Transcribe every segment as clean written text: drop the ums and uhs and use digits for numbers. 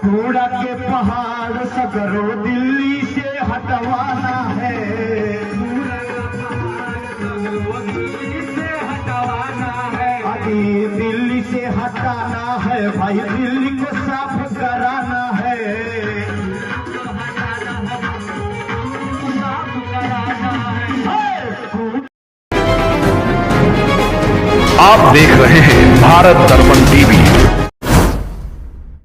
कूड़ा के पहाड़ सगरो दिल्ली से हटवाना है, अभी दिल्ली से हटाना है भाई, दिल्ली को साफ कराना है। आप देख रहे हैं भारत दर्पण टीवी।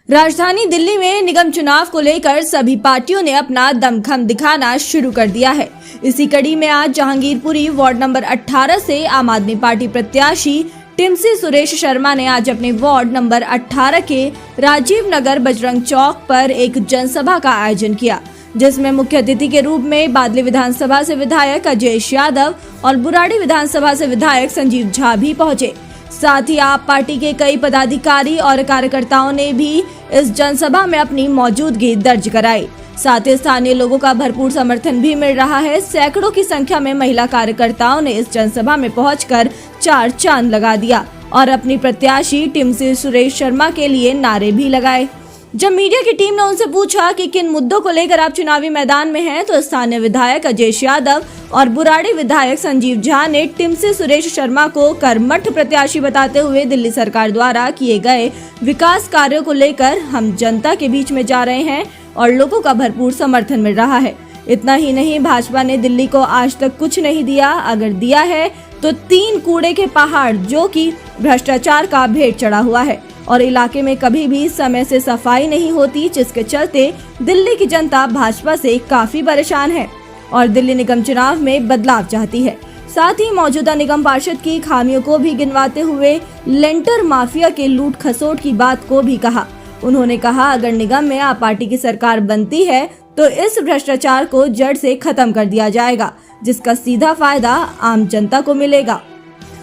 राजधानी दिल्ली में निगम चुनाव को लेकर सभी पार्टियों ने अपना दमखम दिखाना शुरू कर दिया है। इसी कड़ी में आज जहांगीरपुरी वार्ड नंबर 18 से आम आदमी पार्टी प्रत्याशी टिमसी सुरेश शर्मा ने आज अपने वार्ड नंबर 18 के राजीव नगर बजरंग चौक पर एक जनसभा का आयोजन किया, जिसमें मुख्य अतिथि के रूप में बादली विधानसभा से विधायक अजयेश यादव और बुराड़ी विधानसभा से विधायक संजीव झा भी पहुंचे। साथ ही आप पार्टी के कई पदाधिकारी और कार्यकर्ताओं ने भी इस जनसभा में अपनी मौजूदगी दर्ज कराई। साथ ही स्थानीय लोगों का भरपूर समर्थन भी मिल रहा है। सैकड़ों की संख्या में महिला कार्यकर्ताओं ने इस जनसभा में पहुंचकर चार चांद लगा दिया और अपनी प्रत्याशी टिमसी सुरेश शर्मा के लिए नारे भी लगाए। जब मीडिया की टीम ने उनसे पूछा कि किन मुद्दों को लेकर आप चुनावी मैदान में हैं, तो स्थानीय विधायक अजयेश यादव और बुराड़ी विधायक संजीव झा ने टिमसी सुरेश शर्मा को कर्मठ प्रत्याशी बताते हुए दिल्ली सरकार द्वारा किए गए विकास कार्यों को लेकर हम जनता के बीच में जा रहे हैं और लोगों का भरपूर समर्थन मिल रहा है। इतना ही नहीं, भाजपा ने दिल्ली को आज तक कुछ नहीं दिया, अगर दिया है तो 3 कूड़े के पहाड़ जो कि भ्रष्टाचार का भेंट चढ़ा हुआ है और इलाके में कभी भी समय से सफाई नहीं होती, जिसके चलते दिल्ली की जनता भाजपा से काफी परेशान है और दिल्ली निगम चुनाव में बदलाव चाहती है। साथ ही मौजूदा निगम पार्षद की खामियों को भी गिनवाते हुए लेंटर माफिया के लूट खसोट की बात को भी कहा। उन्होंने कहा, अगर निगम में आप पार्टी की सरकार बनती है तो इस भ्रष्टाचार को जड़ से खत्म कर दिया जाएगा, जिसका सीधा फायदा आम जनता को मिलेगा।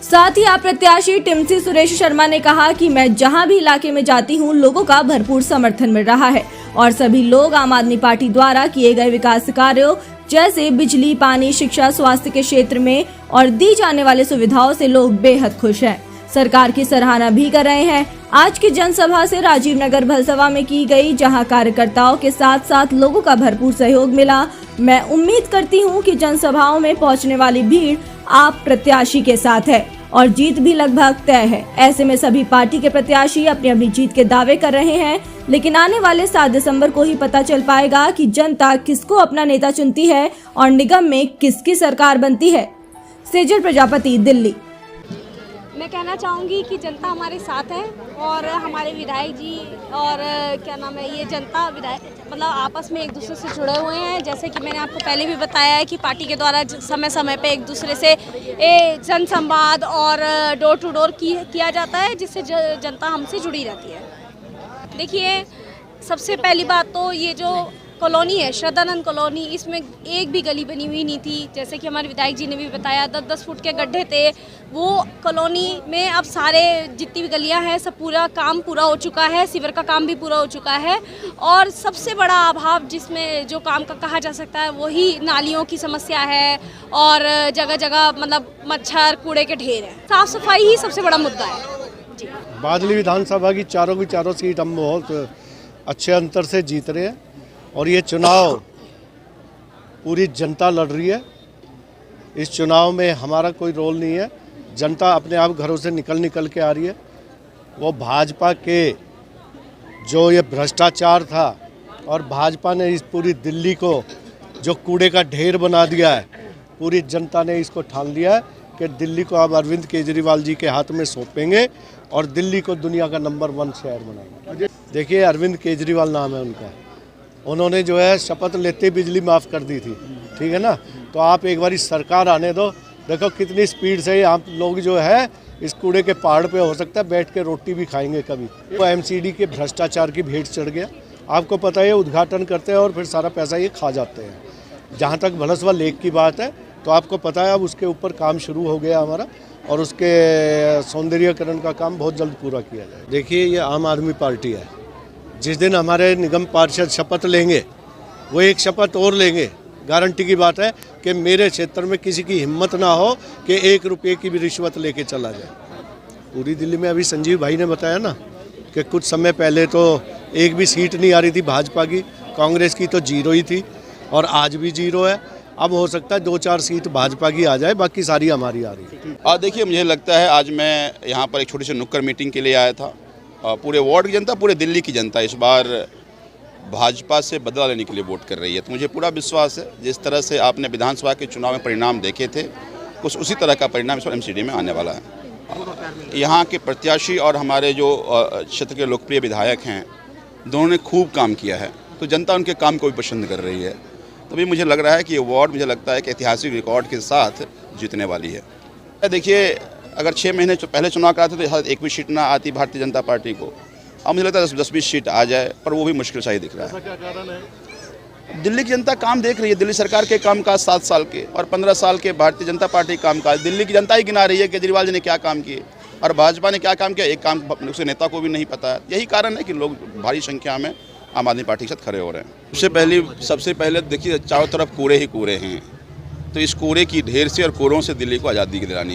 साथ ही आप प्रत्याशी टिमसी सुरेश शर्मा ने कहा कि मैं जहां भी इलाके में जाती हूं, लोगों का भरपूर समर्थन मिल रहा है और सभी लोग आम आदमी पार्टी द्वारा किए गए विकास कार्यों जैसे बिजली, पानी, शिक्षा, स्वास्थ्य के क्षेत्र में और दी जाने वाले सुविधाओं से लोग बेहद खुश हैं। सरकार की सराहना भी कर रहे हैं। आज की जनसभा से राजीव नगर भलसवा में की गई, जहां कार्यकर्ताओं के साथ साथ लोगों का भरपूर सहयोग मिला। मैं उम्मीद करती हूं कि जनसभाओं में पहुंचने वाली भीड़ आप प्रत्याशी के साथ है और जीत भी लगभग तय है। ऐसे में सभी पार्टी के प्रत्याशी अपनी अपनी जीत के दावे कर रहे हैं, लेकिन आने वाले 7 दिसंबर को ही पता चल पाएगा कि जनता किसको अपना नेता चुनती है और निगम में किसकी सरकार बनती है। सेजल प्रजापति, दिल्ली। मैं कहना चाहूँगी कि जनता हमारे साथ है और हमारे विधायक जी और क्या नाम है, ये जनता विधायक मतलब आपस में एक दूसरे से जुड़े हुए हैं। जैसे कि मैंने आपको पहले भी बताया है कि पार्टी के द्वारा समय समय पे एक दूसरे से जन संवाद और डोर टू डोर किया जाता है, जिससे जनता हमसे जुड़ी रहती है। देखिए, सबसे पहली बात तो ये जो कॉलोनी है, श्रद्धानंद कॉलोनी, इसमें एक भी गली बनी हुई नहीं थी। जैसे कि हमारे विधायक जी ने भी बताया, 10-10 फुट के गड्ढे थे। वो कॉलोनी में अब सारे जितनी भी गलियां हैं सब काम पूरा हो चुका है, सीवर का काम भी पूरा हो चुका है और सबसे बड़ा अभाव जिसमें जो काम का कहा जा सकता है वही नालियों की समस्या है और जगह जगह मतलब मच्छर, कूड़े के ढेर है। साफ सफाई ही सबसे बड़ा मुद्दा है जी। बादली विधानसभा की चारों सीट हम बहुत अच्छे अंतर से जीत रहे हैं और ये चुनाव पूरी जनता लड़ रही है। इस चुनाव में हमारा कोई रोल नहीं है, जनता अपने आप घरों से निकल के आ रही है। वो भाजपा के जो ये भ्रष्टाचार था और भाजपा ने इस पूरी दिल्ली को जो कूड़े का ढेर बना दिया है, पूरी जनता ने इसको ठान लिया है कि दिल्ली को अब अरविंद केजरीवाल जी के हाथ में सौंपेंगे और दिल्ली को दुनिया का नंबर 1 शहर बनाएंगे। देखिए, अरविंद केजरीवाल नाम है उनका, उन्होंने जो है शपथ लेते बिजली माफ़ कर दी थी, ठीक है ना। तो आप एक बारी सरकार आने दो, देखो कितनी स्पीड से आप लोग जो है इस कूड़े के पहाड़ पे हो सकता है बैठ के रोटी भी खाएंगे कभी। वो एमसीडी के भ्रष्टाचार की भेंट चढ़ गया। आपको पता है, उद्घाटन करते हैं और फिर सारा पैसा ये खा जाते हैं। जहाँ तक भलसवा लेक की बात है तो आपको पता है अब उसके ऊपर काम शुरू हो गया हमारा और उसके सौंदर्यीकरण का काम बहुत जल्द पूरा किया जाए। देखिए, ये आम आदमी पार्टी है। जिस दिन हमारे निगम पार्षद शपथ लेंगे, वो एक शपथ और लेंगे, गारंटी की बात है कि मेरे क्षेत्र में किसी की हिम्मत ना हो कि 1 रुपये की भी रिश्वत लेके चला जाए। पूरी दिल्ली में अभी संजीव भाई ने बताया ना कि कुछ समय पहले तो एक भी सीट नहीं आ रही थी भाजपा की, कांग्रेस की तो जीरो ही थी और आज भी जीरो है। अब हो सकता है 2-4 सीट भाजपा की आ जाए, बाकी सारी हमारी आ रही है। देखिए, मुझे लगता है आज मैं यहाँ पर एक छोटी सी नुक्कड़ मीटिंग के लिए आया था। पूरे वार्ड की जनता, पूरे दिल्ली की जनता इस बार भाजपा से बदला लेने के लिए वोट कर रही है। तो मुझे पूरा विश्वास है जिस तरह से आपने विधानसभा के चुनाव में परिणाम देखे थे, कुछ उसी तरह का परिणाम इस बार एमसीडी में आने वाला है। यहाँ के प्रत्याशी और हमारे जो क्षेत्र के लोकप्रिय विधायक हैं, दोनों ने खूब काम किया है, तो जनता उनके काम को भी पसंद कर रही है। तभी मुझे लग रहा है कि ये वार्ड मुझे लगता है कि ऐतिहासिक रिकॉर्ड के साथ जीतने वाली है। देखिए, अगर 6 महीने पहले चुनाव कराते तो शायद एक भी सीट ना आती भारतीय जनता पार्टी को। अब मुझे लगता है 10-20 सीट आ जाए, पर वो भी मुश्किल सा ही दिख रहा है। क्या कारण है? दिल्ली की जनता काम देख रही है, दिल्ली सरकार के कामकाज 7 साल के और 15 साल के भारतीय जनता पार्टी कामकाज दिल्ली की जनता ही गिना रही है। केजरीवाल जी ने क्या काम किए और भाजपा ने क्या काम किया, एक काम उसे नेता को भी नहीं पता है। यही कारण है कि लोग भारी संख्या में आम आदमी पार्टी के साथ खड़े हो रहे हैं। सबसे पहले देखिए, चारों तरफ कूड़े ही कूड़े हैं, तो इस कूड़े की ढेर से और कूड़ों से दिल्ली को आज़ादी दिलानी है।